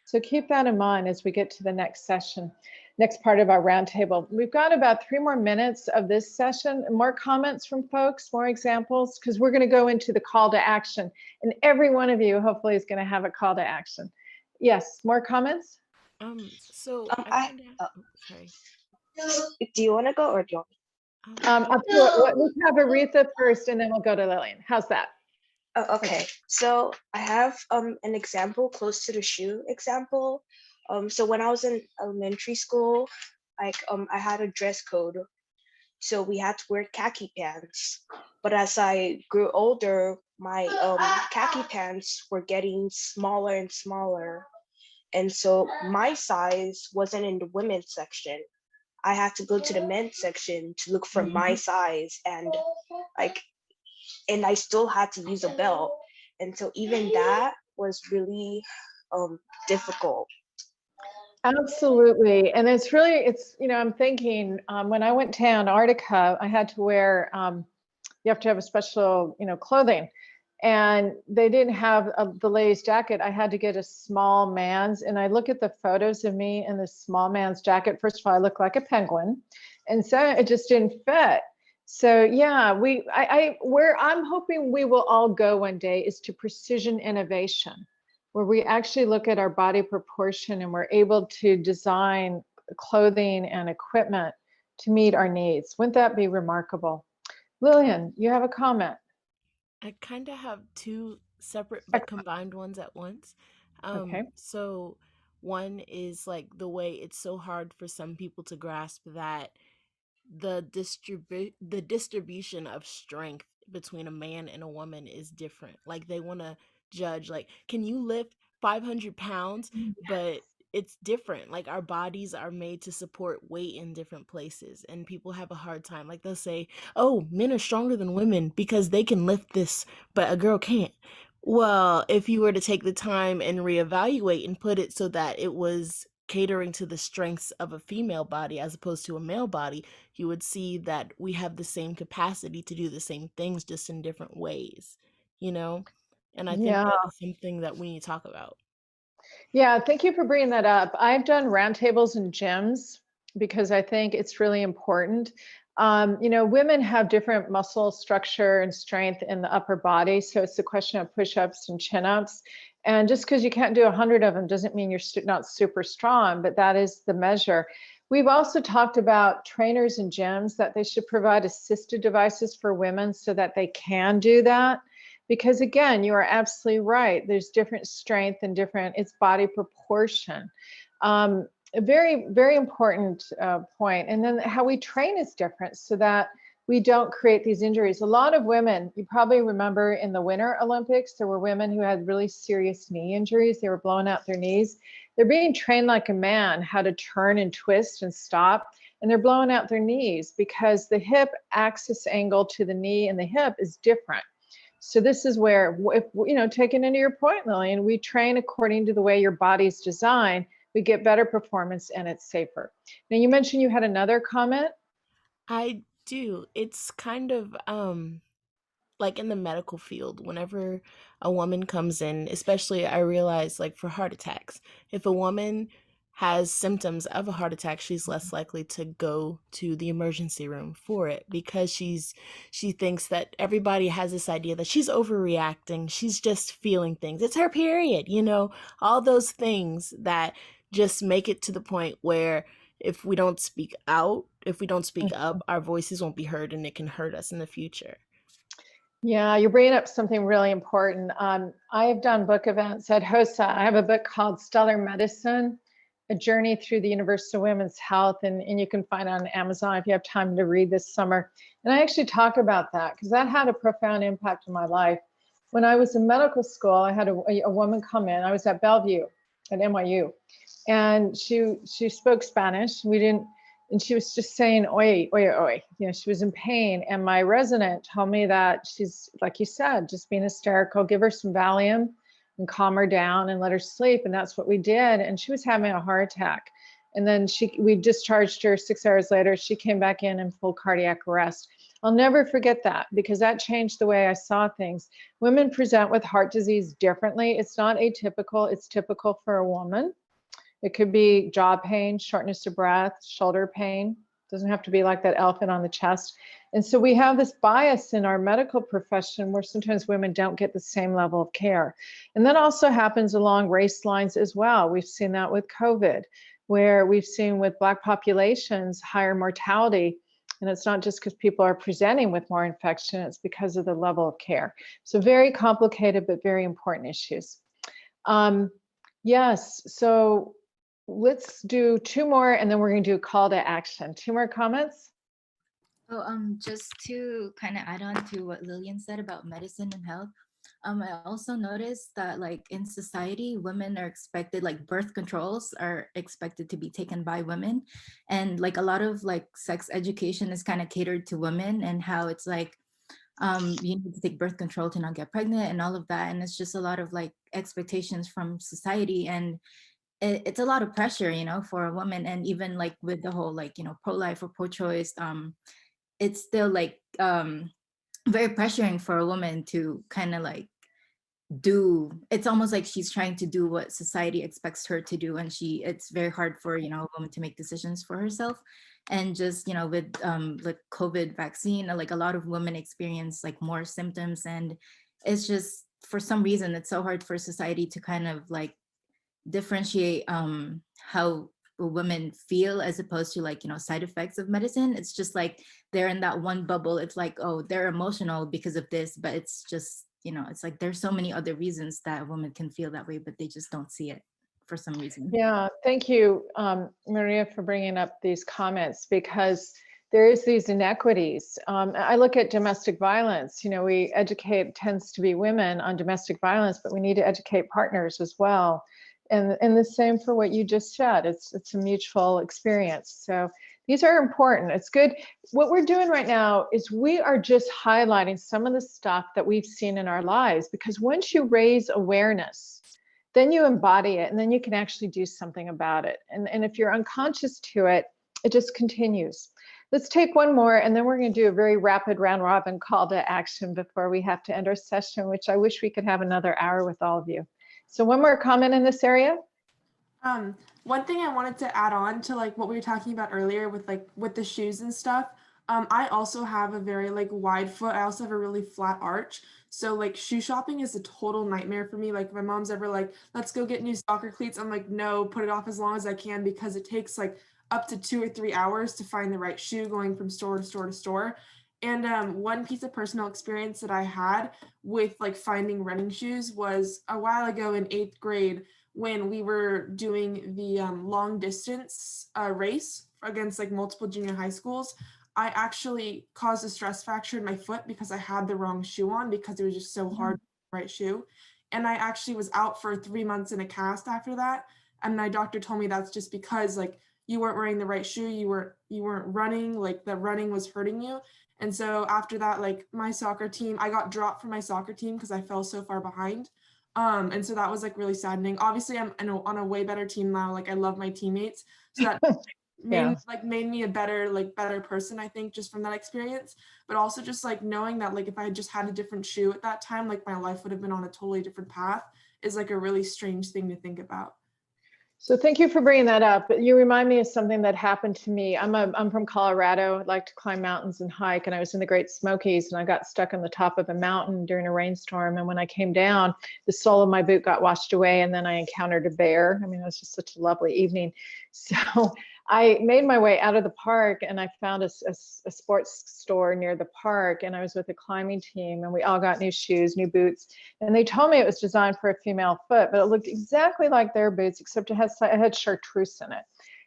So keep that in mind as we get to the next session, next part of our roundtable. We've got about 3 more minutes of this session. More comments from folks, more examples, because we're going to go into the call to action. And every one of you hopefully is going to have a call to action. Yes, more comments? So I sorry. do you want to go or do you want Let's have Aretha first, and then we'll go to Lillian. How's that? Oh, okay. So I have an example close to the shoe example. So when I was in elementary school, like I had a dress code. So we had to wear khaki pants. But as I grew older, my khaki pants were getting smaller and smaller. And so my size wasn't in the women's section. I had to go to the men's section to look for my size, and I still had to use a belt. And so even that was really difficult. Absolutely. And it's you know, I'm thinking when I went to Antarctica, I had to wear, you have to have a special, you know, clothing. And they didn't have the ladies jacket. I had to get a small man's, and I look at the photos of me in the small man's jacket. First of all, I look like a penguin. And so it just didn't fit. So yeah, where I'm hoping we will all go one day is to precision innovation, where we actually look at our body proportion and we're able to design clothing and equipment to meet our needs. Wouldn't that be remarkable? Lillian, you have a comment. I kind of have 2 separate but combined ones at once. Okay. So one is like the way it's so hard for some people to grasp that the distribution of strength between a man and a woman is different. Like they want to judge, like, can you lift 500 pounds? But it's different. Like our bodies are made to support weight in different places, and people have a hard time. Like they'll say, oh, men are stronger than women because they can lift this, but a girl can't. Well, if you were to take the time and reevaluate and put it so that it was catering to the strengths of a female body as opposed to a male body, you would see that we have the same capacity to do the same things, just in different ways, you know? And I think Yeah. that is something that we need to talk about. Yeah, thank you for bringing that up. I've done roundtables in gyms because I think it's really important. You know, women have different muscle structure and strength in the upper body. So it's a question of push-ups and chin-ups. And just because you can't do 100 of them doesn't mean you're not super strong, but that is the measure. We've also talked about trainers and gyms that they should provide assisted devices for women so that they can do that. Because again, you are absolutely right. There's different strength and it's body proportion. A very, very important point. And then how we train is different so that we don't create these injuries. A lot of women, you probably remember in the Winter Olympics, there were women who had really serious knee injuries. They were blowing out their knees. They're being trained like a man, how to turn and twist and stop. And they're blowing out their knees because the hip axis angle to the knee and the hip is different. So this is where, if you know, taking into your point, Lillian, we train according to the way your body's designed, we get better performance and it's safer. Now you mentioned you had another comment. I do. It's kind of like in the medical field, whenever a woman comes in, especially I realize like for heart attacks, if a woman has symptoms of a heart attack, she's less likely to go to the emergency room for it because she thinks that everybody has this idea that she's overreacting, she's just feeling things, it's her period, you know, all those things that just make it to the point where if we don't speak out, if we don't speak up, our voices won't be heard and it can hurt us in the future. Yeah, you're bringing up something really important. I have done book events at HOSA. I have a book called Stellar Medicine, A Journey Through the Universal Women's Health, and you can find it on Amazon if you have time to read this summer. And I actually talk about that because that had a profound impact on my life. When I was in medical school, I had a woman come in. I was at Bellevue at NYU. and she spoke Spanish. We didn't, and she was just saying, oi, oi, oi. You know, she was in pain. And my resident told me that she's, like you said, just being hysterical, give her some Valium and calm her down and let her sleep. And that's what we did. And she was having a heart attack. And then we discharged her 6 hours later. She came back in full cardiac arrest. I'll never forget that, because that changed the way I saw things. Women present with heart disease differently. It's not atypical. It's typical for a woman. It could be jaw pain, shortness of breath, shoulder pain. It doesn't have to be like that elephant on the chest. And so we have this bias in our medical profession where sometimes women don't get the same level of care. And that also happens along race lines as well. We've seen that with COVID, where we've seen with Black populations higher mortality. And it's not just because people are presenting with more infection, it's because of the level of care. So very complicated, but very important issues. Yes, so let's do 2 more, and then we're going to do a call to action. 2 more comments? Oh, just to kind of add on to what Lillian said about medicine and health. I also noticed that like in society, women are expected, like birth controls are expected to be taken by women. And like a lot of like sex education is kind of catered to women, and how it's like, you need to take birth control to not get pregnant and all of that. And it's just a lot of like expectations from society, and it's a lot of pressure, you know, for a woman. And even like with the whole like, you know, pro-life or pro-choice, it's still like very pressuring for a woman to kind of like it's almost like she's trying to do what society expects her to do, and it's very hard for, you know, a woman to make decisions for herself. And just, you know, with like COVID vaccine, like a lot of women experience like more symptoms, and it's just for some reason it's so hard for society to kind of like differentiate how women feel as opposed to like, you know, side effects of medicine. It's just like they're in that one bubble. It's like, oh, they're emotional because of this, but it's just, you know, it's like there's so many other reasons that a woman can feel that way, but they just don't see it for some reason. Yeah, thank you, Maria, for bringing up these comments, because there is these inequities. I look at domestic violence. You know, we educate, tends to be women on domestic violence, but we need to educate partners as well. And the same for what you just said. It's a mutual experience. So these are important. It's good. What we're doing right now is we are just highlighting some of the stuff that we've seen in our lives, because once you raise awareness, then you embody it, and then you can actually do something about it. And if you're unconscious to it, it just continues. Let's take 1 more, and then we're going to do a very rapid round robin call to action before we have to end our session, which I wish we could have another hour with all of you. So 1 more comment in this area. One thing I wanted to add on to like what we were talking about earlier with the shoes and stuff. I also have a very like wide foot. I also have a really flat arch. So like shoe shopping is a total nightmare for me. Like my mom's ever like, let's go get new soccer cleats. I'm like, no, put it off as long as I can, because it takes like up to 2 or 3 hours to find the right shoe going from store to store to store. And one piece of personal experience that I had with like finding running shoes was a while ago in 8th grade, when we were doing the long distance race against like multiple junior high schools. I actually caused a stress fracture in my foot because I had the wrong shoe on, because it was just so hard to find the right shoe. And I actually was out for 3 months in a cast after that. And my doctor told me that's just because like you weren't wearing the right shoe, you weren't running, like the running was hurting you. And so after that, like my soccer team, I got dropped from my soccer team because I fell so far behind. And so that was like really saddening. Obviously I'm on a way better team now. Like I love my teammates. So that made me a better person, I think, just from that experience. But also just like knowing that like if I had just had a different shoe at that time, like my life would have been on a totally different path, is like a really strange thing to think about. So thank you for bringing that up. You remind me of something that happened to me. I'm from Colorado. I like to climb mountains and hike, and I was in the Great Smokies, and I got stuck on the top of a mountain during a rainstorm. And when I came down, the sole of my boot got washed away, and then I encountered a bear. I mean, it was just such a lovely evening. So I made my way out of the park, and I found a sports store near the park, and I was with a climbing team, and we all got new shoes, new boots, and they told me it was designed for a female foot, but it looked exactly like their boots, except it had chartreuse in it.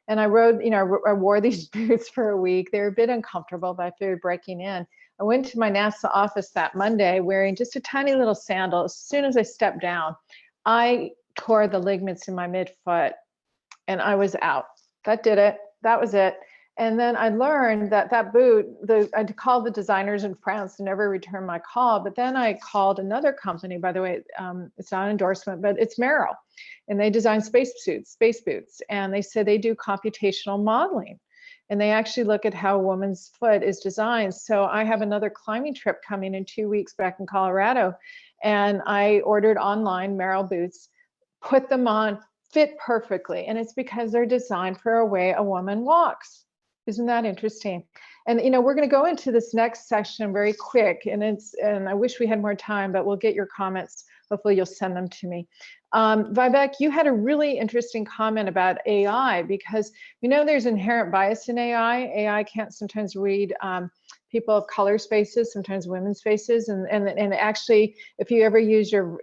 And I wore these boots for a week. They were a bit uncomfortable, but I figured breaking in. I went to my NASA office that Monday wearing just a tiny little sandal. As soon as I stepped down, I tore the ligaments in my midfoot. and I was out. That did it. That was it. And then I learned that that boot, I called the designers in France and never returned my call. But then I called another company, by the way, it's not an endorsement, but it's Merrill. And they design space boots. And they said they do computational modeling. And they actually look at how a woman's foot is designed. So I have another climbing trip coming in 2 weeks back in Colorado. And I ordered online Merrill boots, put them on, fit perfectly. And it's because they're designed for a way a woman walks. Isn't that interesting? And we're going to go into this next section very quick, and I wish we had more time, but we'll get your comments. Hopefully you'll send them to me. Vivek, you had a really interesting comment about AI, because we know there's inherent bias in AI. AI can't sometimes read people of color's faces, sometimes women's faces, and actually, if you ever use your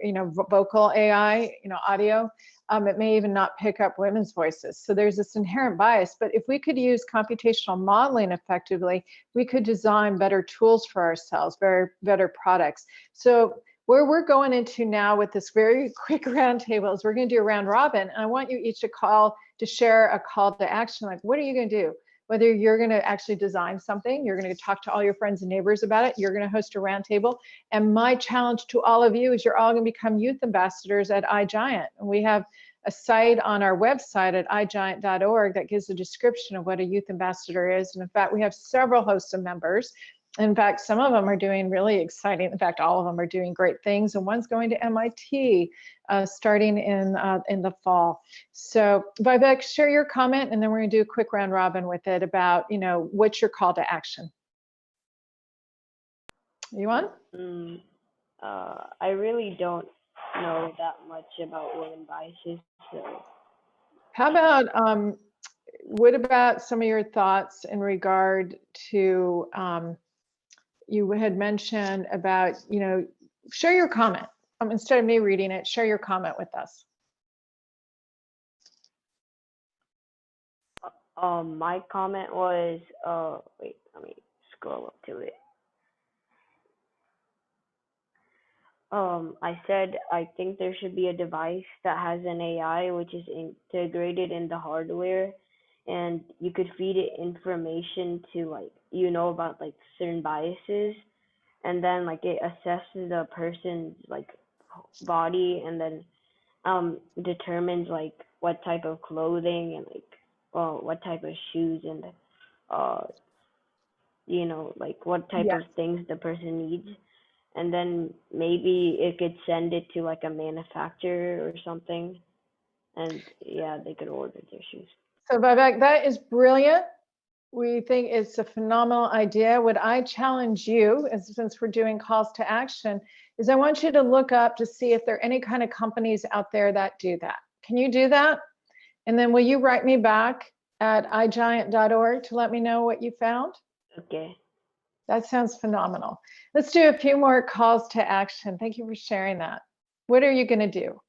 vocal AI, audio, it may even not pick up women's voices. So there's this inherent bias. But if we could use computational modeling effectively, we could design better tools for ourselves, better products. So where we're going into now with this very quick roundtable is we're going to do a round robin. And I want you each to share a call to action. Like, what are you going to do? Whether you're going to actually design something, you're going to talk to all your friends and neighbors about it, you're going to host a roundtable. And my challenge to all of you is you're all going to become youth ambassadors at iGiant. And we have a site on our website at igiant.org that gives a description of what a youth ambassador is. And in fact, we have several HOSA members. In fact, some of them are doing really exciting. In fact, all of them are doing great things. And one's going to MIT starting in the fall. So Vivek, share your comment, and then we're going to do a quick round robin with it about, what's your call to action? You on? I really don't know that much about women biases. So. How about, what about some of your thoughts in regard to, you had mentioned about, share your comment. Instead of me reading it, share your comment with us. My comment was, wait, let me scroll up to it. I said I think there should be a device that has an AI which is integrated in the hardware, and you could feed it information to about certain biases, and then it assesses the person's body, and then determines what type of clothing and what type of shoes and what type of things the person needs. And then maybe it could send it to a manufacturer or something, and yeah, they could order their shoes. So Vivek, that is brilliant. We think it's a phenomenal idea. What I challenge you, since we're doing calls to action, is I want you to look up to see if there are any kind of companies out there that do that. Can you do that? And then will you write me back at igiant.org to let me know what you found? Okay. That sounds phenomenal. Let's do a few more calls to action. Thank you for sharing that. What are you going to do?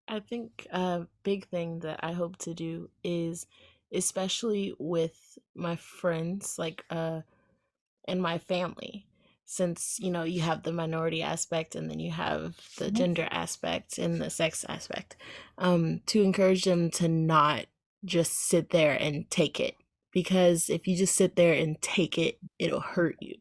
I think a big thing that I hope to do is, especially with my friends, and my family, since you have the minority aspect and then you have the gender aspect and the sex aspect, to encourage them to not just sit there and take it. Because if you just sit there and take it, it'll hurt you.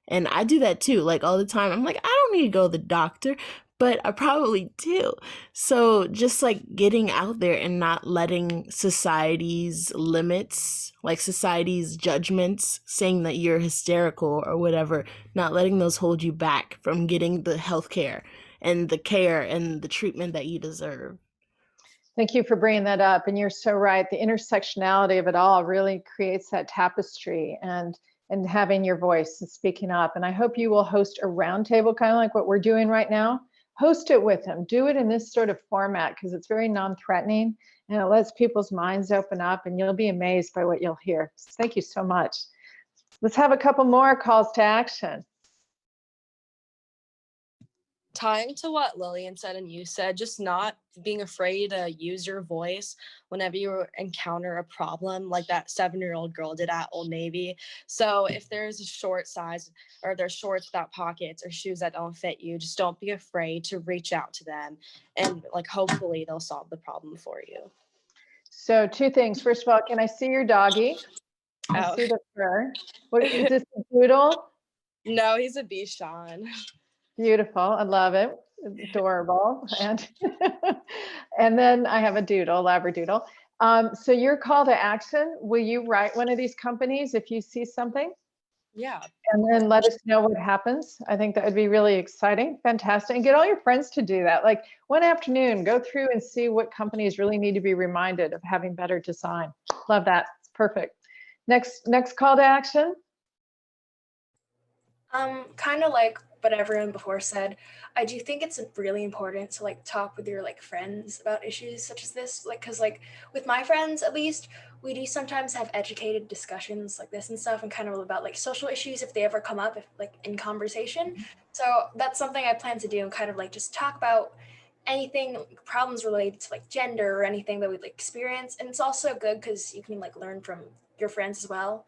And I do that too, all the time. I'm like, I don't need to go to the doctor, but I probably do. So just getting out there and not letting society's limits, society's judgments, saying that you're hysterical or whatever, not letting those hold you back from getting the healthcare and the care and the treatment that you deserve. Thank you for bringing that up. And you're so right. The intersectionality of it all really creates that tapestry and having your voice and speaking up. And I hope you will host a roundtable, kind of like what we're doing right now. Host it with them. Do it in this sort of format because it's very non-threatening and it lets people's minds open up, and you'll be amazed by what you'll hear. Thank you so much. Let's have a couple more calls to action. tying to what Lillian said and you said, just not being afraid to use your voice whenever you encounter a problem like that 7-year-old girl did at Old Navy. So if there's a short size or there's shorts without pockets or shoes that don't fit you, just don't be afraid to reach out to them, and like hopefully they'll solve the problem for you. So 2 things. First of all, can I see your doggy? I see the fur. What is this, a doodle? No, he's a Bichon. Beautiful. I love it. Adorable. And and then I have a doodle, Labradoodle. So your call to action, will you write one of these companies if you see something? Yeah. And then let us know what happens. I think that would be really exciting. Fantastic. And get all your friends to do that. Like one afternoon, go through and see what companies really need to be reminded of having better design. Love that. It's perfect. Next call to action. Kind of like what everyone before said, I do think it's really important to like talk with your like friends about issues such as this, like because like with my friends at least, we do sometimes have educated discussions like this and stuff, and kind of about like social issues if they ever come up, if like in conversation. So that's something I plan to do, and kind of like just talk about anything, problems related to like gender or anything that we'd like experience. And it's also good because you can like learn from your friends as well.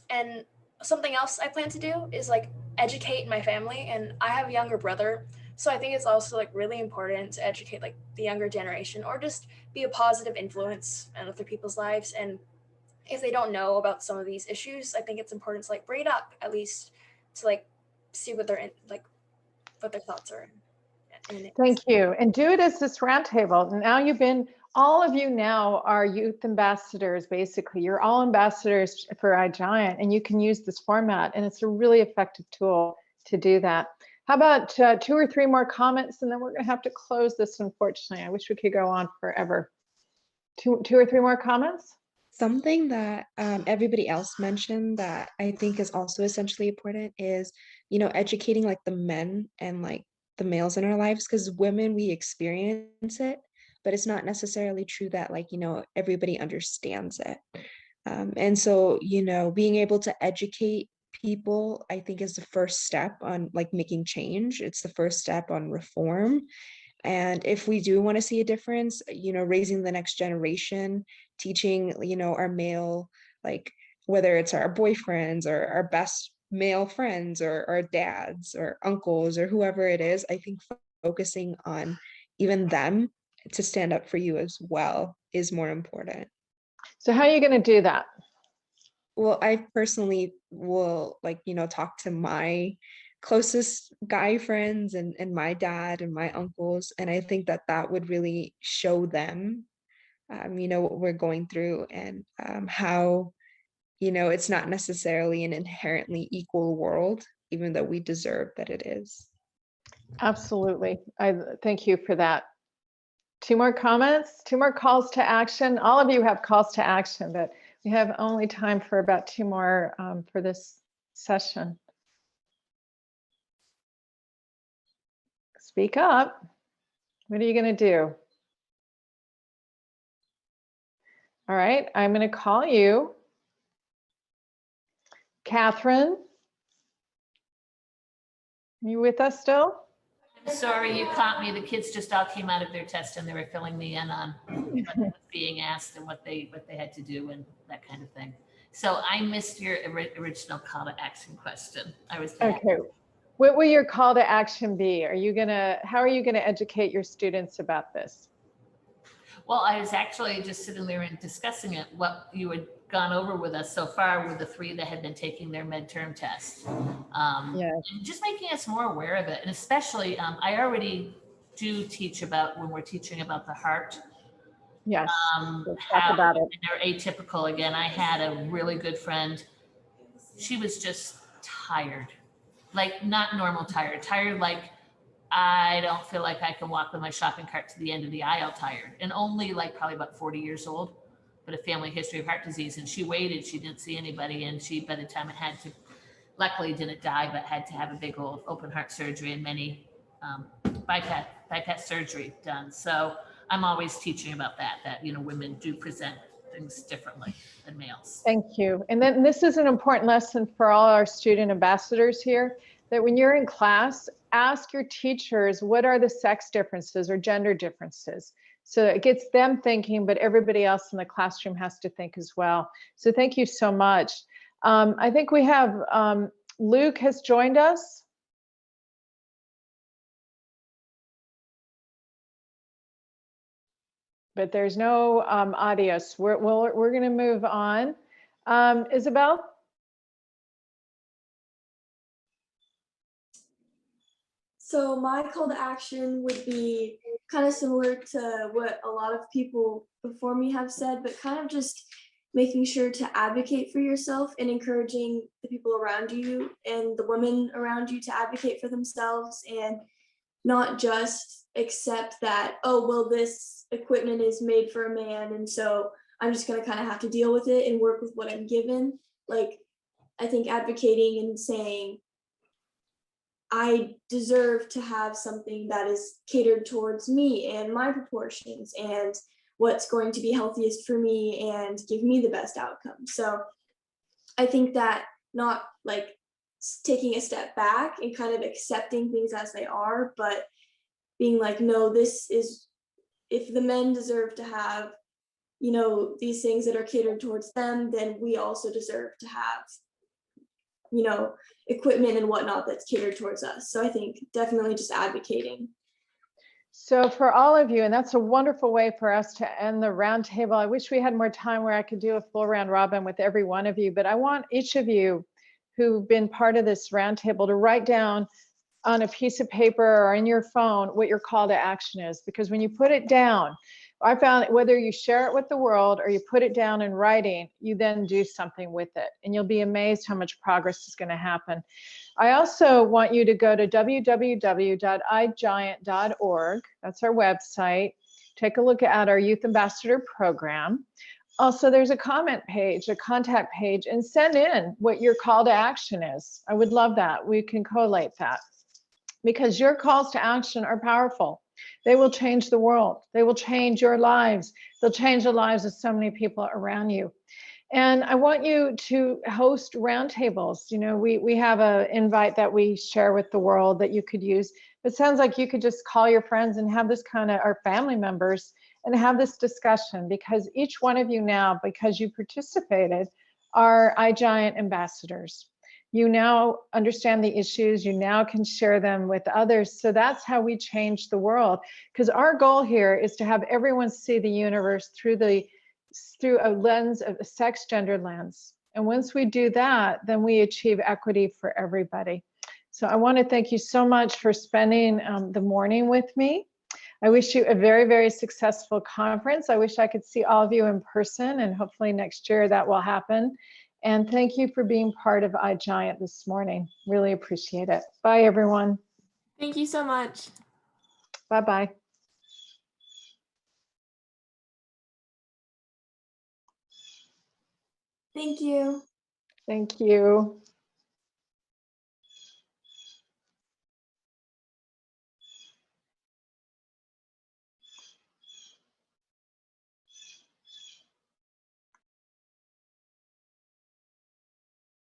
And something else I plan to do is like educate my family, and I have a younger brother, so I think it's also like really important to educate like the younger generation, or just be a positive influence in other people's lives. And if they don't know about some of these issues, I think it's important to like bring it up, at least to like see what they're in, like what their thoughts are in it. Thank you. And do it as this roundtable. Now all of you now are youth ambassadors, basically. You're all ambassadors for iGiant, and you can use this format, and it's a really effective tool to do that. How about 2 or 3 more comments, and then we're gonna have to close this, unfortunately. I wish we could go on forever. 2 or 3 more comments? Something that everybody else mentioned that I think is also essentially important is, educating like the men and like the males in our lives, because women, we experience it, but it's not necessarily true that like, everybody understands it. And so, being able to educate people, I think, is the first step on like making change. It's the first step on reform. And if we do want to see a difference, raising the next generation, teaching, our male, like whether it's our boyfriends or our best male friends or our dads or uncles or whoever it is, I think focusing on even them to stand up for you as well is more important. So how are you going to do that? Well, I personally will talk to my closest guy friends and my dad and my uncles. And I think that would really show them, what we're going through, and how, it's not necessarily an inherently equal world, even though we deserve that it is. Absolutely. I thank you for that. 2 more comments, 2 more calls to action. All of you have calls to action, but we have only time for about 2 more for this session. Speak up. What are you going to do? All right, I'm going to call you. Catherine, are you with us still? I'm sorry, you caught me. The kids just all came out of their test and they were filling me in on what was being asked and what they had to do and that kind of thing. So I missed your original call to action question. I was okay. What will your call to action be? How are you gonna educate your students about this? Well, I was actually just sitting there and discussing it, what you had gone over with us so far with the 3 that had been taking their midterm test. And just making us more aware of it. And especially, I already do teach about when we're teaching about the heart. Yes, how about it. They're atypical. Again, I had a really good friend. She was just tired, like not normal tired like I don't feel like I can walk with my shopping cart to the end of the aisle tired, and only like probably about 40 years old, but a family history of heart disease. And she waited, she didn't see anybody. And she, by the time it had to, luckily didn't die, but had to have a big old open heart surgery and many bypass surgery done. So I'm always teaching about that, women do present things differently than males. Thank you. And then this is an important lesson for all our student ambassadors here. that when you're in class, ask your teachers, what are the sex differences or gender differences? So it gets them thinking, but everybody else in the classroom has to think as well. So thank you so much. I think we have, Luke has joined us. But there's no audio, so we're going to move on. Isabel? So my call to action would be kind of similar to what a lot of people before me have said, but kind of just making sure to advocate for yourself and encouraging the people around you and the women around you to advocate for themselves and not just accept that, oh, well, this equipment is made for a man, and so I'm just going to kind of have to deal with it and work with what I'm given. Like, I think advocating and saying, I deserve to have something that is catered towards me and my proportions and what's going to be healthiest for me and give me the best outcome. So I think that not like taking a step back and kind of accepting things as they are, but being like, no, this is, if the men deserve to have, you know, these things that are catered towards them, then we also deserve to have, you know, equipment and whatnot that's catered towards us. So I think definitely just advocating. So for all of you, and that's a wonderful way for us to end the roundtable. I wish we had more time where I could do a full round robin with every one of you, but I want each of you who've been part of this roundtable to write down on a piece of paper or in your phone what your call to action is, because when you put it down, I found that whether you share it with the world or you put it down in writing, you then do something with it, and you'll be amazed how much progress is going to happen. I also want you to go to www.igiant.org. That's our website. Take a look at our Youth Ambassador program. Also, there's a comment page, a contact page, and send in what your call to action is. I would love that. We can collate that, because your calls to action are powerful. They will change the world. They will change your lives. They'll change the lives of so many people around you. And I want you to host roundtables. You know, we have an invite that we share with the world that you could use. It sounds like you could just call your friends and have this kind of, or family members, and have this discussion, because each one of you now, because you participated, are iGiant ambassadors. You now understand the issues, you now can share them with others. So that's how we change the world. Because our goal here is to have everyone see the universe through a lens of a sex gender lens. And once we do that, then we achieve equity for everybody. So I want to thank you so much for spending the morning with me. I wish you a very, very successful conference. I wish I could see all of you in person, and hopefully next year that will happen. And thank you for being part of iGiant this morning. Really appreciate it. Bye, everyone. Thank you so much. Bye-bye. Thank you. Thank you.